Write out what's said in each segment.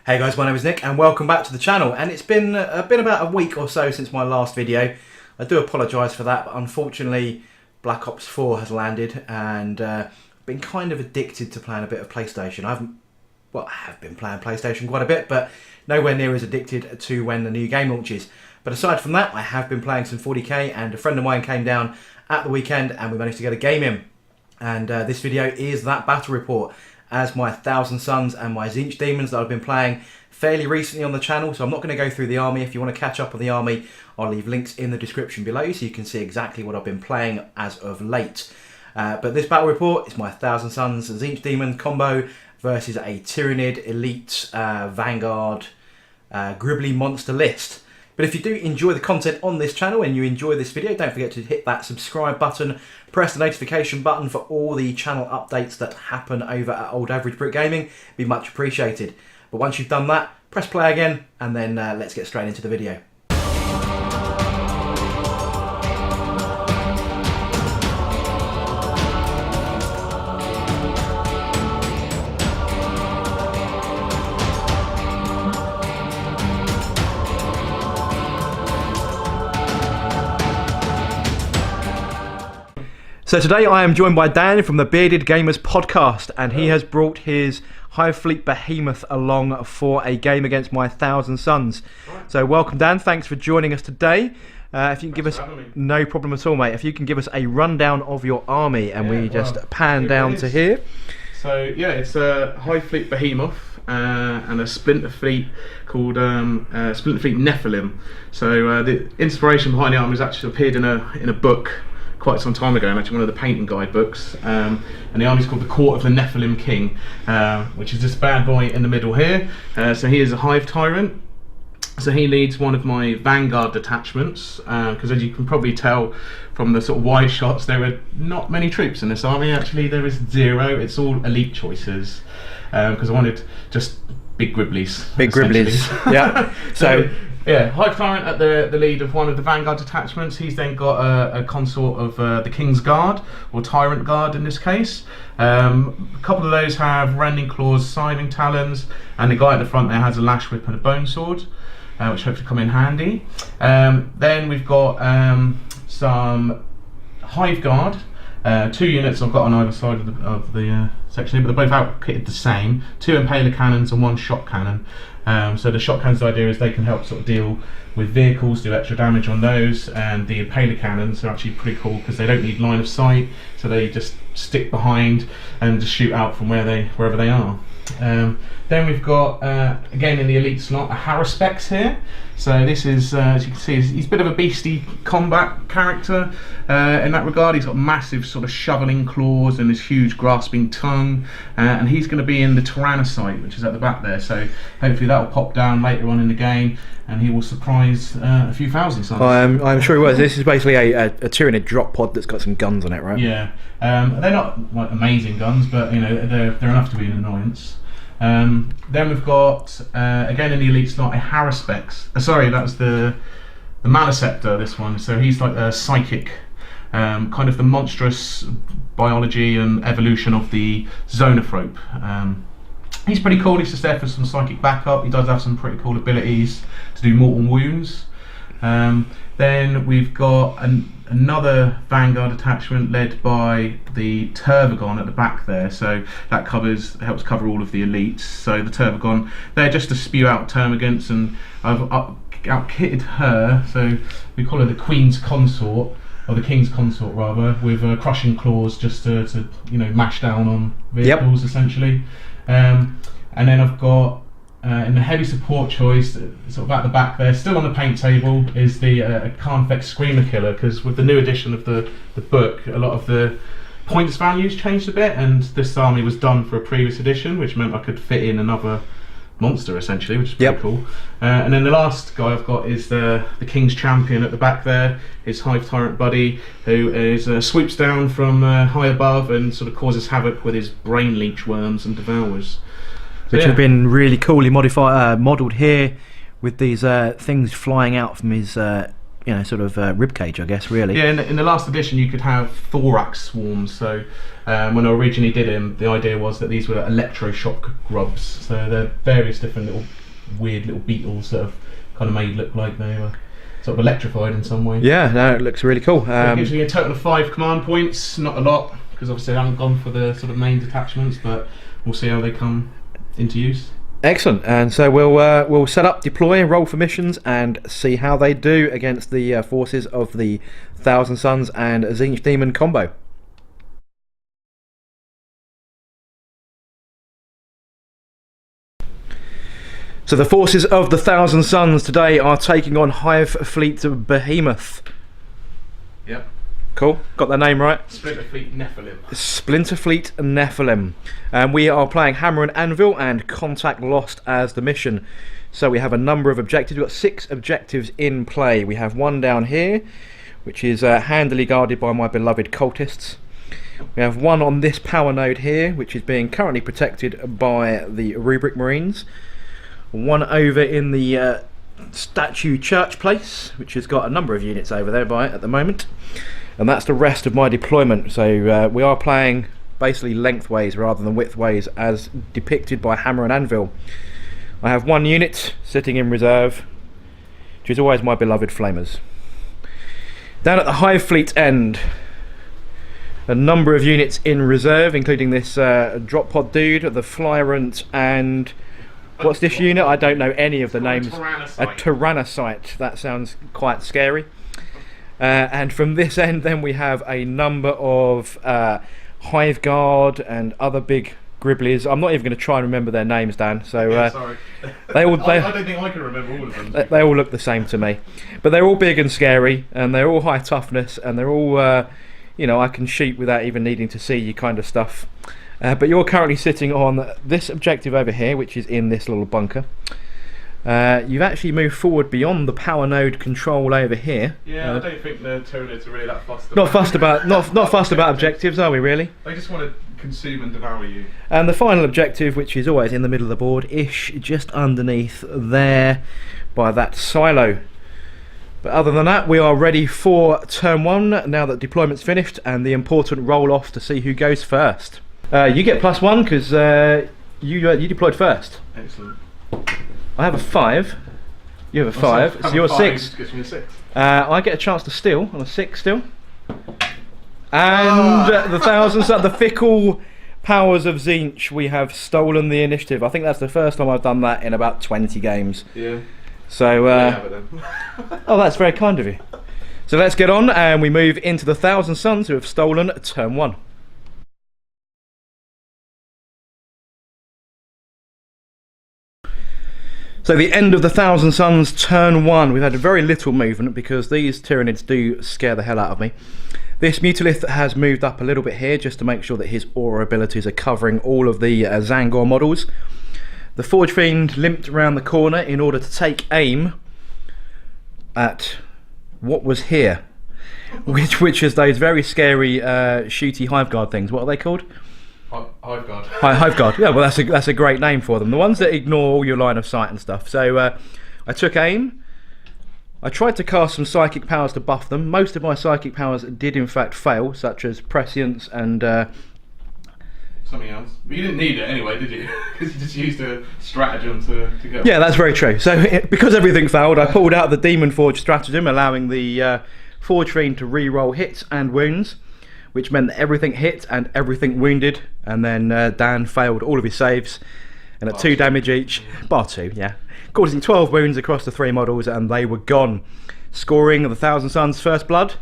Hey guys, my name is Nick and welcome back to the channel. And it's been about a week or so since my last video. I do apologise for that, but unfortunately Black Ops 4 has landed and been kind of addicted to playing a bit of PlayStation. I have been playing PlayStation quite a bit, but nowhere near as addicted to when the new game launches. But aside from that, I have been playing some 40k, and a friend of mine came down at the weekend and we managed to get a game in. And this video is that battle report, as my 1000 Suns and my Tzeentch Demons that I've been playing fairly recently on the channel. So I'm not going to go through the army. If you want to catch up on the army, I'll leave links in the description below so you can see exactly what I've been playing as of late. But this battle report is my 1000 Suns and Tzeentch Demon combo versus a Tyranid Elite Vanguard Gribbly monster list. But if you do enjoy the content on this channel and you enjoy this video, don't forget to hit that subscribe button, press the notification button for all the channel updates that happen over at Old Average Brit Gaming. It'd be much appreciated. But once you've done that, press play again, and then let's get straight into the video. So today I am joined by Dan from the Bearded Gamers podcast, and he has brought his Hive Fleet Behemoth along for a game against my 1000 Suns. So welcome Dan, thanks for joining us today. If you can give us, no problem at all mate, if you can give us a rundown of your army, and we just pan down to here. So yeah, it's a Hive Fleet Behemoth and a Splinter Fleet called Splinter Fleet Nephilim. So the inspiration behind the army has actually appeared in a book quite some time ago, and actually one of the painting guide books, and the army's called the Court of the Nephilim King, which is this bad boy in the middle here. So he is a Hive Tyrant, so he leads one of my Vanguard detachments, because as you can probably tell from the sort of wide shots, there are not many troops in this army. Actually there is zero. It's all elite choices, because I wanted just big gribblies. Big gribblies. Yeah. So yeah, Hive Tyrant at the lead of one of the Vanguard detachments. He's then got a consort of the King's Guard, or Tyrant Guard in this case. A couple of those have Rending Claws, Scything Talons, and the guy at the front there has a Lash Whip and a Bone Sword, which hopefully come in handy. Then we've got some Hive Guard. 2 units I've got on either side of the section here, but they're both outfitted the same. 2 Impaler Cannons and 1 Shot Cannon. So the Shot Cannons, the idea is they can help sort of deal with vehicles, do extra damage on those, and the Impaler Cannons are actually pretty cool because they don't need line of sight, so they just stick behind and just shoot out from wherever they are. Then we've got, again in the elite slot, a Haruspex here. So this is, as you can see, he's a bit of a beastie combat character in that regard. He's got massive sort of shoveling claws and this huge grasping tongue, and he's going to be in the Tyranid, which is at the back there. So hopefully that will pop down later on in the game, and he will surprise a few thousand Suns. I'm sure he was. This is basically a Tyranid drop pod that's got some guns on it, right? Yeah, they're not like amazing guns, but you know they're enough to be an annoyance. Then we've got, again in the elite slot, a Haruspex. Sorry, that's the Maliceptor, this one. So he's like a psychic, kind of the monstrous biology and evolution of the Zoanthrope. He's pretty cool. He's just there for some psychic backup. He does have some pretty cool abilities to do mortal wounds. Then we've got another Vanguard attachment led by the Turvagon at the back there. So that helps cover all of the elites. So the Turvagon, they're just to spew out termagants, and I've outkitted her. So we call her the Queen's Consort, or the King's Consort rather, with crushing claws just to you know, mash down on vehicles. Yep. Essentially. And then I've got in the heavy support choice, sort of at the back there, still on the paint table, is the Carnfex Screamer Killer, because with the new edition of the book, a lot of the points values changed a bit, and this army was done for a previous edition, which meant I could fit in another monster essentially, which is pretty cool. And then the last guy I've got is the King's Champion at the back there, his Hive Tyrant buddy, who is swoops down from high above and sort of causes havoc with his brain leech worms and devours. Which have been really coolly modelled here, with these things flying out from his you know, sort of rib cage, I guess, really. Yeah, in the last edition you could have thorax swarms, so When I originally did him, the idea was that these were electroshock grubs. So they're various different little weird little beetles that have kind of made look like they were sort of electrified in some way. Yeah, no, it looks really cool. It gives me a total of 5 command points, not a lot, because obviously I haven't gone for the sort of main detachments, but we'll see how they come into use. Excellent, and so we'll set up, deploy, roll for missions, and see how they do against the forces of the Thousand Suns and Tzeentch Demon combo. So the forces of the Thousand Suns today are taking on Hive Fleet Behemoth. Yep. Cool, got their name right. Splinter Fleet Nephilim. Splinter Fleet Nephilim. We are playing Hammer and Anvil and Contact Lost as the mission. So we have a number of objectives. We've got 6 objectives in play. We have one down here, which is handily guarded by my beloved cultists. We have one on this power node here, which is being currently protected by the Rubric Marines. One over in the statue church place, which has got a number of units over there by it at the moment. And that's the rest of my deployment. So we are playing basically lengthways rather than widthways as depicted by Hammer and Anvil. I have one unit sitting in reserve, which is always my beloved Flamers. Down at the Hive Fleet end, a number of units in reserve, including this drop pod dude, the Flyrant, and what's this unit? I don't know any of the names. A Tyranid. That sounds quite scary. And from this end then we have a number of Hive Guard and other big Gribblies. I'm not even going to try and remember their names, Dan. So sorry. I don't think I can remember all of them. They all look the same to me. But they're all big and scary, and they're all high toughness, and they're all, you know, I can shoot without even needing to see you kind of stuff. But you're currently sitting on this objective over here, which is in this little bunker. You've actually moved forward beyond the power node control over here. Yeah, I don't think the Tyranids are really that fussed about. Not fussed about objectives, are we really? They just want to consume and devour you. And the final objective, which is always in the middle of the board-ish, just underneath there by that silo. But other than that, we are ready for turn 1 now that deployment's finished and the important roll-off to see who goes first. You get +1 because you deployed first. Excellent. I have a 5. You have a 5, so you're 6. Gives me a 6. I get a chance to steal on a 6 still. And the Thousand Suns, the fickle powers of Tzeentch, we have stolen the initiative. I think that's the first time I've done that in about 20 games. Yeah. So, oh, that's very kind of you. So let's get on and we move into the Thousand Suns who have stolen turn 1. So the end of the Thousand Suns, turn 1. We've had very little movement because these Tyranids do scare the hell out of me. This Mutalith has moved up a little bit here just to make sure that his aura abilities are covering all of the Zangor models. The Forge Fiend limped around the corner in order to take aim at what was here, which is those very scary shooty Hive Guard things. What are they called? Hive Guard. Hive Guard. Yeah, well, that's a great name for them. The ones that ignore all your line of sight and stuff. So I took aim. I tried to cast some psychic powers to buff them. Most of my psychic powers did in fact fail, such as prescience and something else. But you didn't need it anyway, did you? Because you just used a stratagem to go. Yeah, that's very true. So because everything failed, I pulled out the Demon Forge stratagem, allowing the Forge Fiend to re-roll hits and wounds, which meant that everything hit and everything wounded, and then Dan failed all of his saves, and at 2 damage each, bar 2, yeah, causing 12 wounds across the 3 models, and they were gone, scoring the Thousand Suns first blood,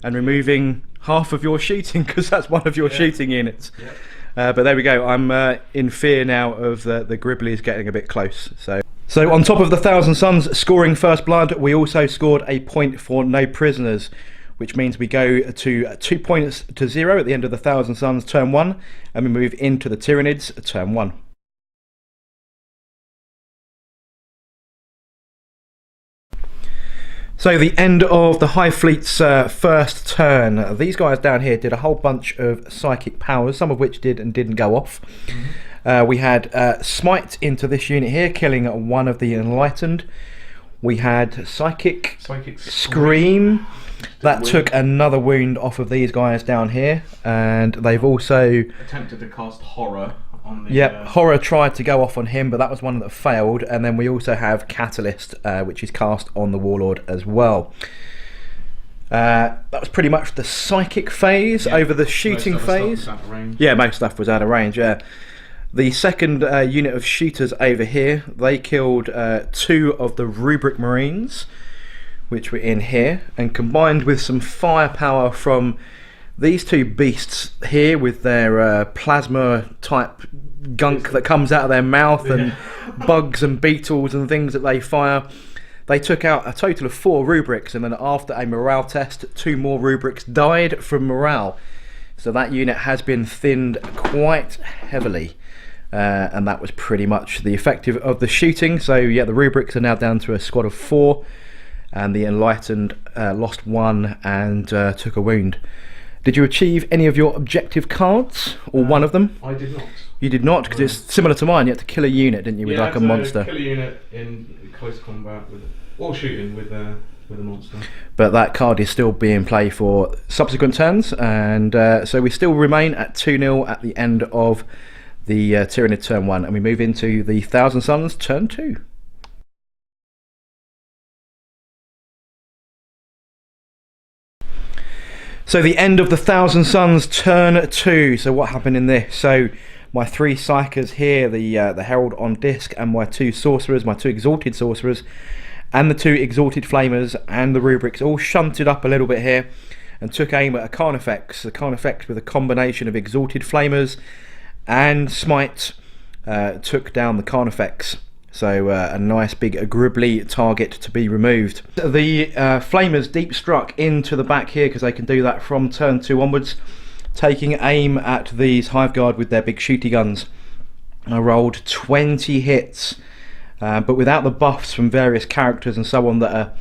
and removing half of your shooting, because that's one of your shooting units. Yeah. But there we go, I'm in fear now of the Gribblies getting a bit close. So on top of the Thousand Suns scoring first blood, we also scored a point for no prisoners, which means we go to 2 points to 0 at the end of the Thousand Suns turn 1, and we move into the Tyranids turn 1. So the end of the Hive Fleet's first turn. These guys down here did a whole bunch of psychic powers, some of which did and didn't go off. Mm-hmm. We had Smite into this unit here, killing one of the Enlightened. We had Psychic Scream That took another wound off of these guys down here, and they've also attempted to cast horror on the... Yep, horror tried to go off on him, but that was one that failed. And then we also have Catalyst, which is cast on the Warlord as well. That was pretty much the psychic phase. Over the shooting phase. Yeah, most stuff was out of range, yeah. The second unit of shooters over here, they killed 2 of the Rubric Marines, which were in here, and combined with some firepower from these 2 beasts here with their plasma type gunk that comes out of their mouth, and bugs and beetles and things that they fire. They took out a total of 4 rubrics, and then after a morale test, 2 more rubrics died from morale. So that unit has been thinned quite heavily, and that was pretty much the effective of the shooting. So yeah, the rubrics are now down to a squad of 4, and the Enlightened lost 1 and took a wound. Did you achieve any of your objective cards, or one of them? I did not. You did not, because it's similar to mine. You had to kill a unit, didn't you, with like a monster? Kill a unit in close combat or shooting with a monster. But that card is still being played for subsequent turns, and so we still remain at 2-0 at the end of the Tyranid turn 1, and we move into the Thousand Suns turn 2. So the end of the Thousand Suns turn 2. So what happened in this? So my 3 Psychers here, the Herald on disc, and my 2 Sorcerers, my 2 Exalted Sorcerers, and the 2 Exalted Flamers, and the Rubrics all shunted up a little bit here and took aim at a Carnifex. The Carnifex with a combination of Exalted Flamers and Smite took down the Carnifex. So a nice big gribbly target to be removed. The Flamers deep struck into the back here, because they can do that from turn 2 onwards, taking aim at these Hive Guard with their big shooty guns. I rolled 20 hits, but without the buffs from various characters and so on that are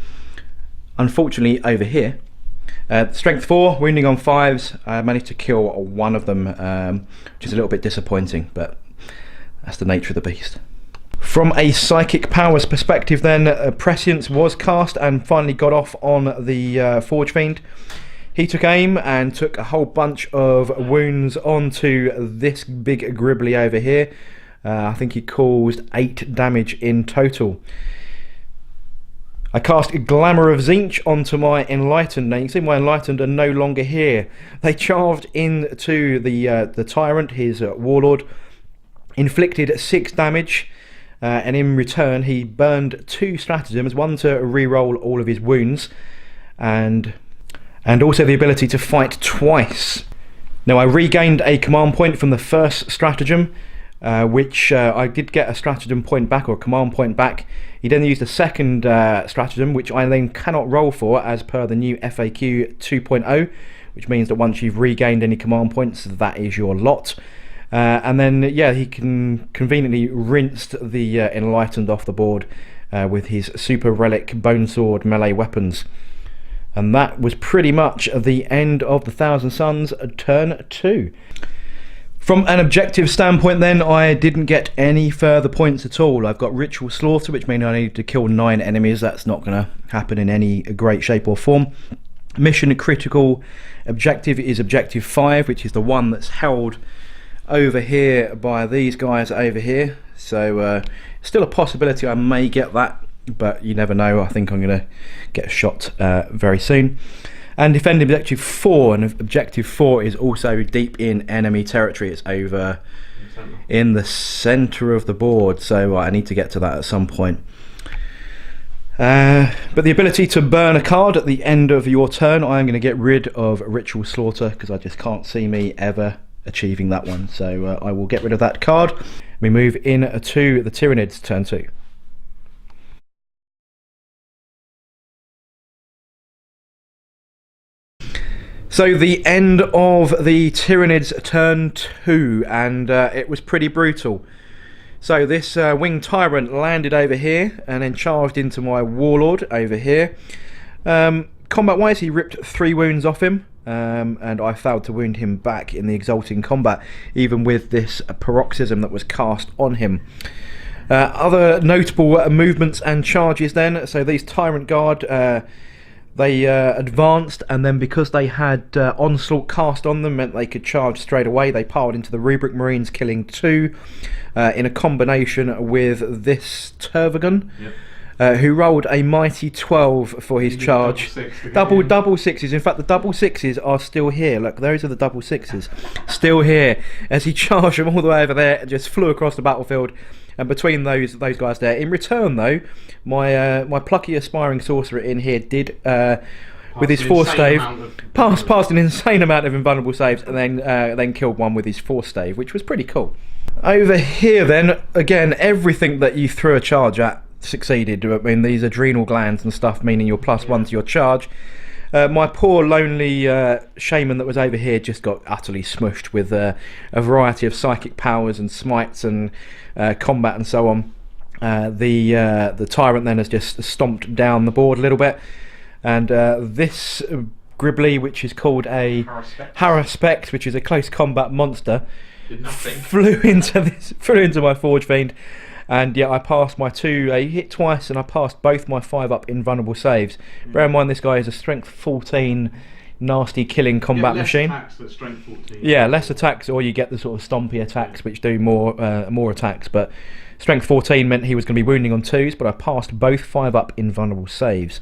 unfortunately over here. Strength 4, wounding on 5s, I managed to kill 1 of them, which is a little bit disappointing, but that's the nature of the beast. From a psychic powers perspective then, Prescience was cast and finally got off on the Forge Fiend. He took aim and took a whole bunch of wounds onto this big gribbly over here. I think he caused 8 damage in total. I cast Glamour of Tzeentch onto my Enlightened. Now you can see my Enlightened are no longer here. They charged into the Tyrant, his Warlord, inflicted 6 damage. And in return he burned 2 stratagems, one to re-roll all of his wounds, and also the ability to fight twice. Now I regained a command point from the first stratagem, which I did get a stratagem point back, or a command point back. He then used a second stratagem, which I then cannot roll for as per the new FAQ 2.0, which means that once you've regained any command points, that is your lot. And then, yeah, he can conveniently rinsed the Enlightened off the board with his Super Relic Bone Sword melee weapons. And that was pretty much the end of the Thousand Suns turn 2. From an objective standpoint then, I didn't get any further points at all. I've got Ritual Slaughter, which means I need to kill 9 enemies. That's not going to happen in any great shape or form. Mission critical objective is objective 5, which is the one that's held over here by these guys over here. So still a possibility I may get that, but you never know. I think I'm going to get shot very soon. And defend objective 4, and objective 4 is also deep in enemy territory. It's over in the center of the board, so I need to get to that at some point. But the ability to burn a card at the end of your turn, I am going to get rid of Ritual Slaughter, because I just can't see me ever achieving that one. So I will get rid of that card. We move in to the Tyranids turn 2. So the end of the Tyranids turn 2, and it was pretty brutal. So this winged tyrant landed over here and then charged into my Warlord over here. Combat wise, he ripped 3 wounds off him, and I failed to wound him back in the exalting combat, even with this paroxysm that was cast on him. Other notable movements and charges then, so these Tyrant Guard, They advanced, and then because they had Onslaught cast on them, meant they could charge straight away. They piled into the Rubric Marines, killing 2 in a combination with this Tervagon, who rolled a mighty 12 for his charge. Double sixes. In fact, the double sixes are still here. Look, those are the double sixes, still here, as he charged them all the way over there and just flew across the battlefield. And between those guys there, in return though, my plucky aspiring sorcerer in here did with his force stave passed an insane amount of invulnerable saves, and then killed one with his force stave, which was pretty cool. Over here then, again, everything that you threw a charge at succeeded. I mean, these adrenal glands and stuff, meaning you're +1 to your charge. My poor lonely shaman that was over here just got utterly smushed with a variety of psychic powers and smites and combat and so on. The tyrant then has just stomped down the board a little bit, and this Gribbly, which is called a Harespect, which is a close combat monster, flew into my Forge Fiend. And yeah, I passed my 2, he hit twice, and I passed both my 5-up invulnerable saves. Bear in mind, this guy is a strength 14 nasty killing combat machine. Attacks, but strength 14. Yeah, less attacks, or you get the sort of stompy attacks which do more attacks, but strength 14 meant he was going to be wounding on 2s, but I passed both 5-up invulnerable saves.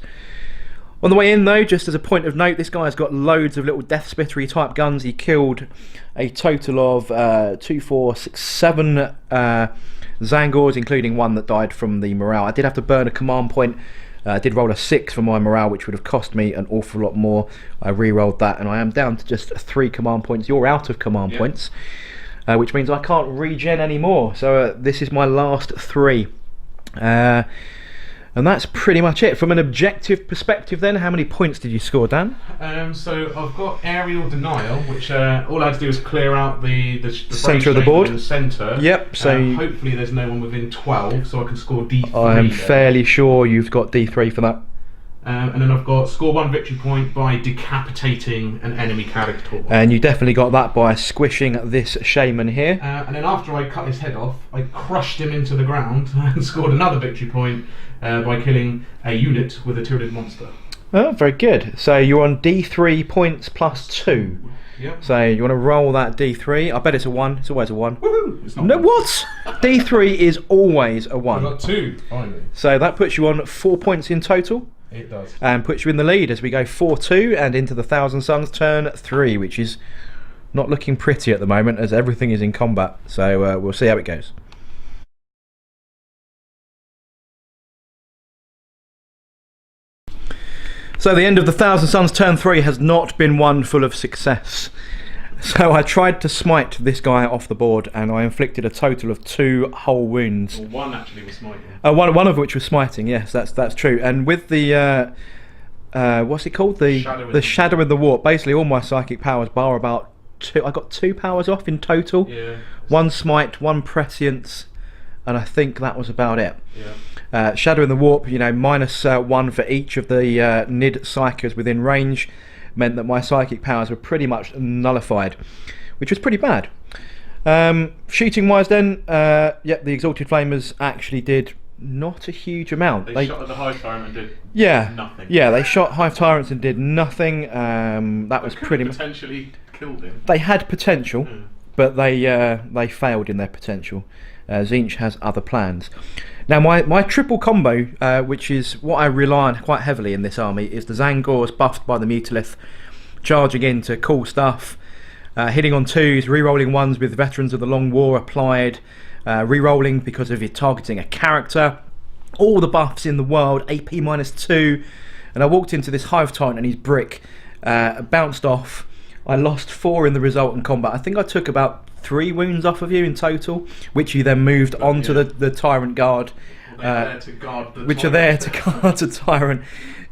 On the way in though, just as a point of note, this guy's got loads of little death spittery type guns. He killed a total of 2, 4, 6, 7 Zangors, including one that died from the morale. I did have to burn a command point. I did roll a 6 for my morale, which would have cost me an awful lot more. I re-rolled that, and I am down to just 3 command points. You're out of command points, which means I can't regen anymore. So this is my last 3. And that's pretty much it. From an objective perspective then, how many points did you score, Dan? So I've got Aerial Denial, which all I had to do is clear out the centre of the board. In the centre. Yep. So hopefully there's no one within 12, so I can score D3. I am fairly sure you've got D3 for that. And then I've got score 1 victory point by decapitating an enemy character. And you definitely got that by squishing this shaman here. And then after I cut his head off, I crushed him into the ground and scored another victory point by killing a unit with a Tyranid monster. Oh, very good. So you're on D3 points +2. Yep. So you want to roll that D3. I bet it's a 1. It's always a 1. Woohoo! It's not no, one. What? D3 is always a 1. I got 2, finally. So that puts you on 4 points in total. It does. And puts you in the lead as we go 4-2 and into the Thousand Suns turn 3, which is not looking pretty at the moment as everything is in combat. So we'll see how it goes. So the end of the Thousand Suns turn 3 has not been one full of success. So I tried to smite this guy off the board, and I inflicted a total of 2 whole wounds. Well, one actually was smiting. One of which was smiting. Yes, that's true. And with the what's it called? The Shadow in the Warp. Basically, all my psychic powers bar about 2. I got 2 powers off in total. Yeah. 1 smite, 1 prescience, and I think that was about it. Yeah. Shadow in the Warp, you know, -1 for each of the Nid psychers within range, meant that my psychic powers were pretty much nullified, which was pretty bad. Shooting wise then, the Exalted Flamers actually did not a huge amount. They shot at the Hive Tyrant and did nothing. Yeah, they shot Hive Tyrants and did nothing. That was pretty much... potentially killed him. They had potential, but they failed in their potential. Tzeentch has other plans. Now my triple combo, which is what I rely on quite heavily in this army, is the Zangors buffed by the Mutilith, charging into cool stuff, hitting on 2s, re-rolling 1s with Veterans of the Long War applied, re-rolling because of it targeting a character, all the buffs in the world, AP -2, and I walked into this Hive Tyrant and his brick bounced off. I lost 4 in the resultant combat. I think I took about 3 wounds off of you in total, which you then moved onto the Tyrant Guard, which are there to guard the Tyrant.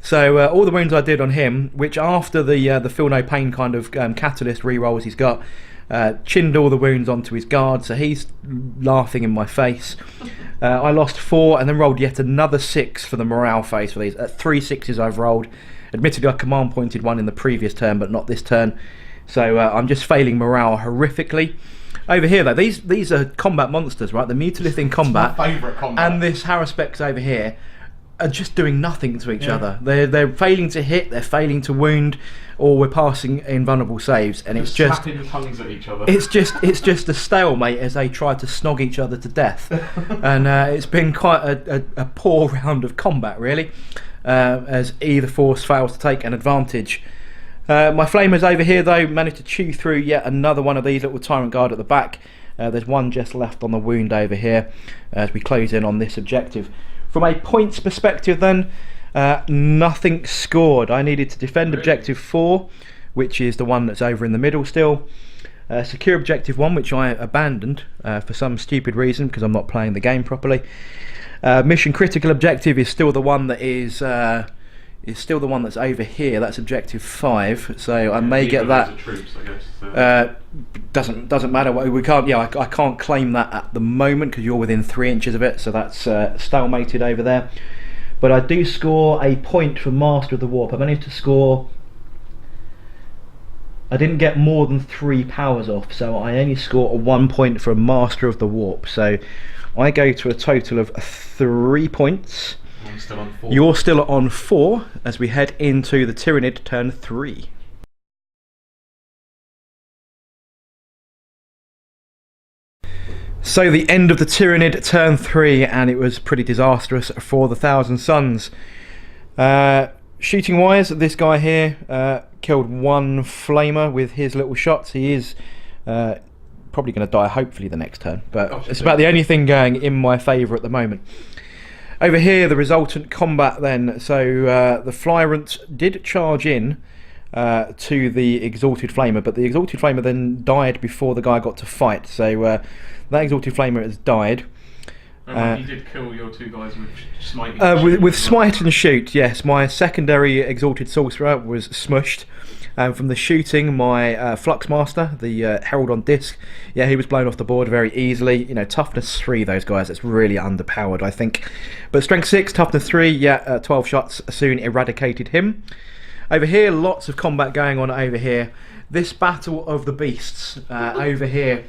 So all the wounds I did on him, which after the Feel No Pain kind of catalyst re-rolls he's got, chinned all the wounds onto his guard, so he's laughing in my face. I lost 4 and then rolled yet another 6 for the morale phase for these. 3 6s I've rolled. Admittedly I command pointed 1 in the previous turn, but not this turn. So I'm just failing morale horrifically. Over here though, these are combat monsters, right? The Mutilith in combat, my favourite combat, and this Harespect over here. are just doing nothing to each other. They're failing to hit, they're failing to wound, or we're passing invulnerable saves, and it's just slapping tongues at each other. It's just a stalemate as they try to snog each other to death, and it's been quite a poor round of combat, really, as either force fails to take an advantage. My flamers over here, though, managed to chew through yet another one of these little Tyrant Guard at the back. There's one just left on the wound over here as we close in on this objective. From a points perspective then, nothing scored. I needed to defend objective 4, which is the one that's over in the middle still. Secure objective 1, which I abandoned for some stupid reason because I'm not playing the game properly. Mission critical objective is still the one that is still the one that's over here. That's objective 5, so I may get that. Troops, I guess, doesn't matter. We can't. Yeah, I can't claim that at the moment because you're within 3 inches of it. So that's stalemated over there. But I do score a point for Master of the Warp. I managed to score. I didn't get more than 3 powers off, so I only score a 1 point for a Master of the Warp. So I go to a total of 3 points. I'm still on 4. You're still on 4 as we head into the Tyranid turn 3. So the end of the Tyranid turn 3, and it was pretty disastrous for the Thousand Suns. Shooting wise, this guy here killed 1 flamer with his little shots. He is probably going to die hopefully the next turn, but it's about the only thing going in my favour at the moment. Over here, the resultant combat then. So the Flyrant did charge in to the Exalted Flamer, but the Exalted Flamer then died before the guy got to fight. So that Exalted Flamer has died. You did kill your 2 guys with smite. With smite and shoot, yes. My secondary Exalted Sorcerer was smushed. From the shooting, my Fluxmaster, the Herald on Disc, yeah, he was blown off the board very easily. You know, toughness 3, those guys, that's really underpowered, I think. But strength 6, toughness 3, yeah, 12 shots soon eradicated him. Over here, lots of combat going on over here. This Battle of the Beasts over here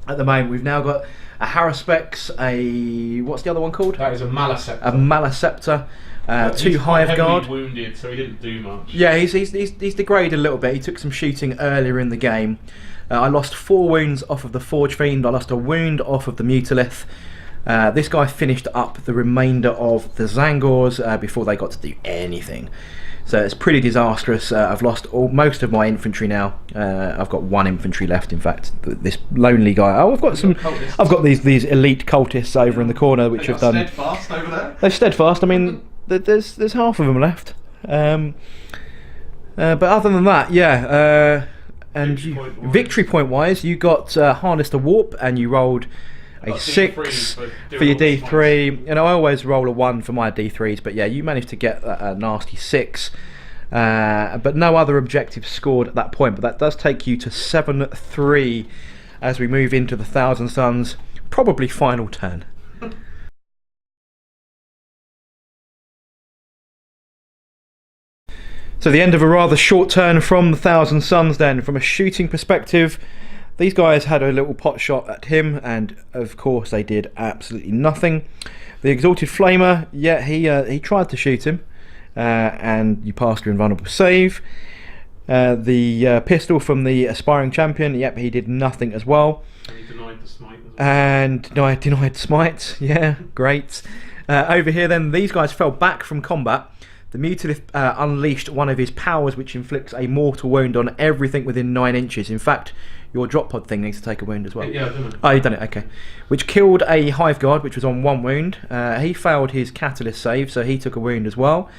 at the moment. We've now got a Haruspex, what's the other one called? That is a Malaceptor. A Malaceptor. 2 Hive Guard. Wounded, so he didn't do much. Yeah, he's degraded a little bit. He took some shooting earlier in the game. I lost 4 wounds off of the Forge Fiend. I lost a wound off of the Mutalith. This guy finished up the remainder of the Zangors before they got to do anything. So it's pretty disastrous. I've lost most of my infantry now. I've got 1 infantry left. In fact, this lonely guy. Oh, I've got these elite cultists over in the corner, which have done. Steadfast over there. They're steadfast. I mean, there's half of them left. But other than that, yeah. And victory point wise, you got harnessed a warp, and you rolled a 6 for your D3, and I always roll a 1 for my D3s, but yeah, you managed to get a nasty 6, but no other objectives scored at that point. But that does take you to 7-3 as we move into the Thousand Suns, probably final turn. So the end of a rather short turn from the Thousand Suns then. From a shooting perspective, these guys had a little pot shot at him, and of course they did absolutely nothing. The Exalted Flamer, yeah, he tried to shoot him, and you passed your invulnerable save. The pistol from the Aspiring Champion, yep, he did nothing as well. And he denied the smite as well. And denied smite, yeah, great. Over here then, these guys fell back from combat. The Mutalith unleashed one of his powers, which inflicts a mortal wound on everything within 9 inches. In fact, your drop pod thing needs to take a wound as well. Yeah, I've done it. Oh, you've done it, okay. Which killed a Hive Guard, which was on 1 wound. He failed his Catalyst save, so he took a wound as well.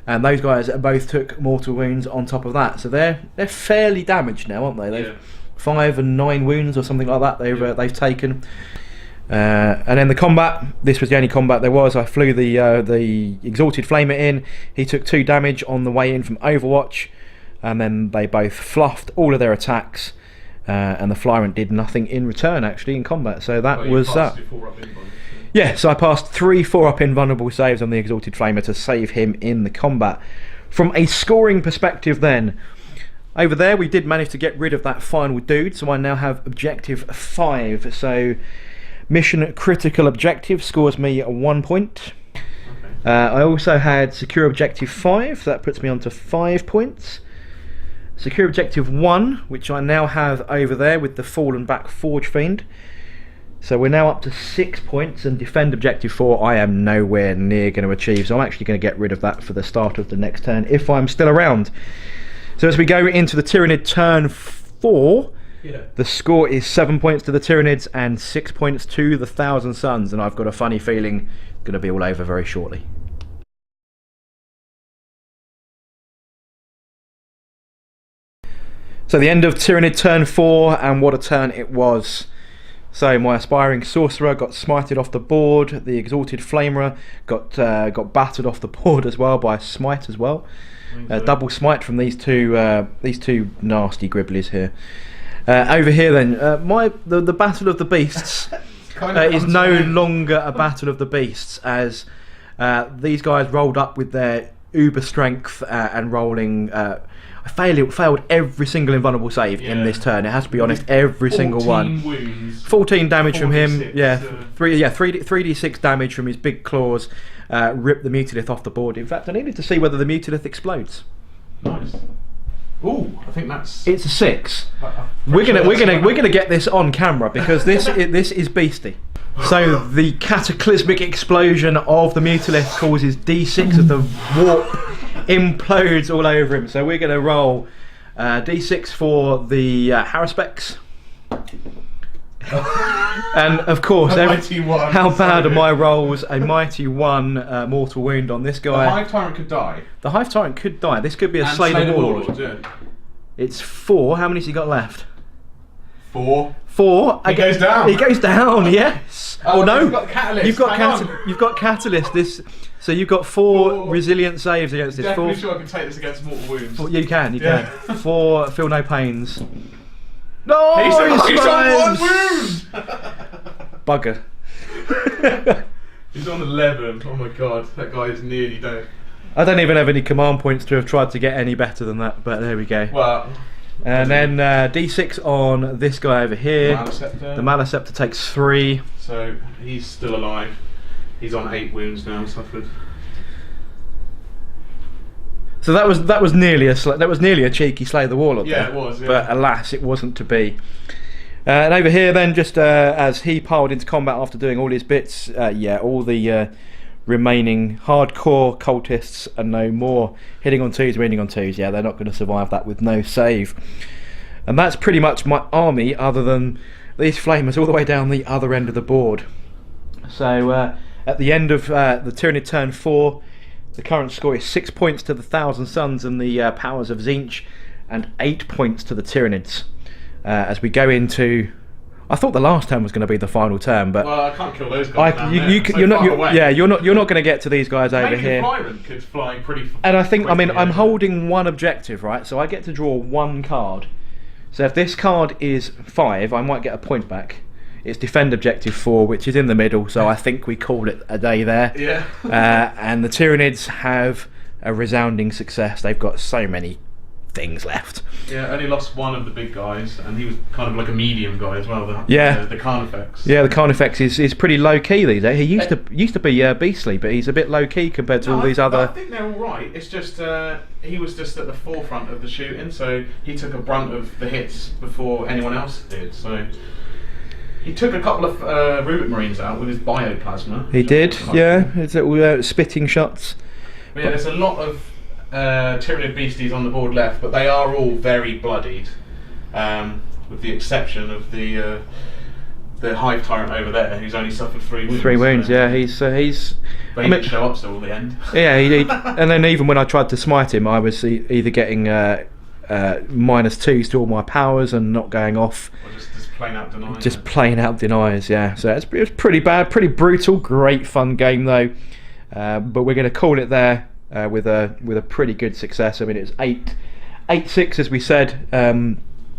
And those guys both took mortal wounds on top to that. So they're fairly damaged now, aren't they? They've 5 and 9 wounds or something like that they've taken. And then the combat, this was the only combat there was. I flew the Exalted Flamer in. He took 2 damage on the way in from Overwatch, and then they both fluffed all of their attacks, and the Flyrant did nothing in return actually in combat. So that was that. Yeah, so I passed 3 4-up invulnerable saves on the Exalted Flamer to save him in the combat. From a scoring perspective then, over there we did manage to get rid of that final dude, so I now have objective 5. So mission critical objective scores me 1 point. I also had Secure Objective 5, so that puts me on to 5 points. Secure Objective 1, which I now have over there with the Fallen Back Forge Fiend. So we're now up to 6 points, and Defend Objective 4 I am nowhere near going to achieve, so I'm actually going to get rid of that for the start of the next turn, if I'm still around. So as we go into the Tyranid turn 4, the score is 7 points to the Tyranids and 6 points to the Thousand Suns, and I've got a funny feeling it's going to be all over very shortly. So the end of Tyranid turn 4, and what a turn it was. So my Aspiring Sorcerer got smited off the board, the Exalted Flamerer got battered off the board as well by a smite as well. Double smite from these two nasty gribblies here. Over here then, the Battle of the Beasts is no longer a Battle of the Beasts, as these guys rolled up with their uber strength and rolling. I failed every single invulnerable save in this turn. It has to be honest, every single one. Wounds. 14 damage from him. 3d6, 3d6 damage from his big claws. Ripped the Mutilith off the board. In fact, I needed to see whether the Mutilith explodes. Nice. Ooh, I think that's. It's a 6. We're gonna get this on camera because this is beastie. So the cataclysmic explosion of the Mutilith causes D6 of the warp implodes all over him. So we're gonna roll D6 for the Haruspex. And of course, how bad are my rolls? A mighty 1 mortal wound on this guy. The Hive Tyrant could die. The Hive Tyrant could die. This could be a Slay the Warlord. Yeah. It's 4. How many's he got left? 4. 4. He goes down. He goes down. Yes. Oh no. You've got Catalyst. You've got Catalyst. So you've got 4 resilient saves against this. Definitely sure I can take this against mortal wounds. You can. 4 feel no pains. No, he's on 1 wound! Bugger. He's on 11. Oh my god, that guy is nearly dead. I don't even have any command points to have tried to get any better than that, but there we go. Well, and then D6 on this guy over here. Maleceptor. The Maleceptor takes 3. So he's still alive. He's on 8 wounds now, suffered. So that was nearly a cheeky Slay the Warlord. Yeah, it was. Yeah. But alas, it wasn't to be. And over here, then, just as he piled into combat after doing all his bits, all the remaining hardcore cultists are no more. Hitting on 2s, wounding on 2s. Yeah, they're not going to survive that with no save. And that's pretty much my army, other than these flamers all the way down the other end of the board. So at the end of the Tyranid turn 4. The current score is 6 points to the Thousand Suns and the powers of Tzeentch, and 8 points to the Tyranids. As we go into, I thought the last turn was going to be the final turn, but well, I can't kill those guys. You're not going to get to these guys over here. Maybe could fly pretty. And I think, I'm holding 1 objective, right? So I get to draw 1 card. So if this card is 5, I might get a point back. It's Defend Objective 4, which is in the middle, so I think we call it a day there. Yeah. And the Tyranids have a resounding success. They've got so many things left. Yeah, only lost 1 of the big guys, and he was kind of like a medium guy as well. The Carnifex. Yeah, the Carnifex is pretty low key these days. He used to be beastly, but he's a bit low key compared to all these other. I think they're all right. It's just he was just at the forefront of the shooting, so he took a brunt of the hits before anyone else did. So. He took a couple of Rubik Marines out with his bioplasma. He did, yeah. It's spitting shots. But yeah, there's a lot of Tyranid beasties on the board left, but they are all very bloodied, with the exception of the Hive Tyrant over there, who's only suffered 3 wounds. 3 wounds, yeah. He's. But he didn't show up till the end. Yeah, and then even when I tried to smite him, I was either getting -2s to all my powers and not going off. Or just plain out denies. Just plain out denies, yeah. So it was pretty bad, pretty brutal. Great fun game though. But we're going to call it there with a pretty good success. I mean, it's 8-6 as we said.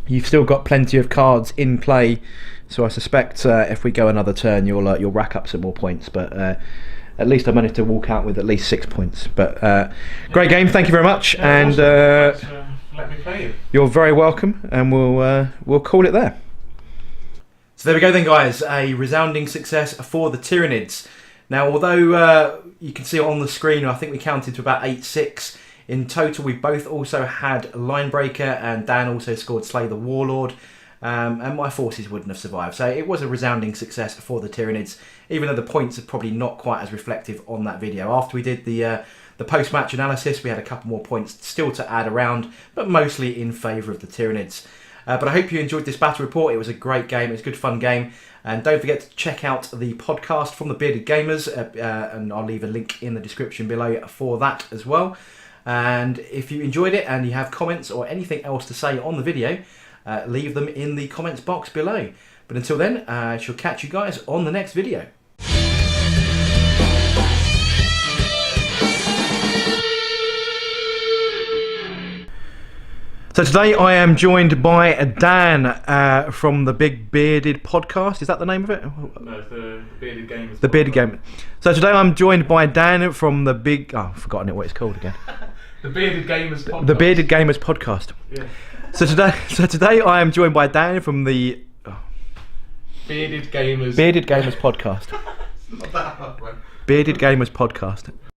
You've still got plenty of cards in play, so I suspect if we go another turn, you'll rack up some more points. But at least I managed to walk out with at least 6 points. But great game, thank you very much, and let me play you. You're very welcome, and we'll call it there. So there we go then, guys. A resounding success for the Tyranids. Now, although you can see on the screen, I think we counted to about 8-6. In total, we both also had Linebreaker, and Dan also scored Slay the Warlord, and my forces wouldn't have survived. So it was a resounding success for the Tyranids, even though the points are probably not quite as reflective on that video. After we did the post-match analysis, we had a couple more points still to add around, but mostly in favour of the Tyranids. But I hope you enjoyed this battle report. It was a great game. It was a good fun game. And don't forget to check out the podcast from the Bearded Gamers, and I'll leave a link in the description below for that as well. And if you enjoyed it and you have comments or anything else to say on the video, leave them in the comments box below. But until then, I shall catch you guys on the next video. So today I am joined by Dan from the Big Bearded Podcast. Is that the name of it? No, it's the Bearded Gamers. The Bearded Gamers. So today I'm joined by Dan from the Big... Oh, I've forgotten what it's called again. The Bearded Gamers Podcast. The Bearded Gamers Podcast. Yeah. So today I am joined by Dan from the... Bearded Gamers. Bearded Gamers Podcast. It's not that hard, man. Bearded Gamers Podcast.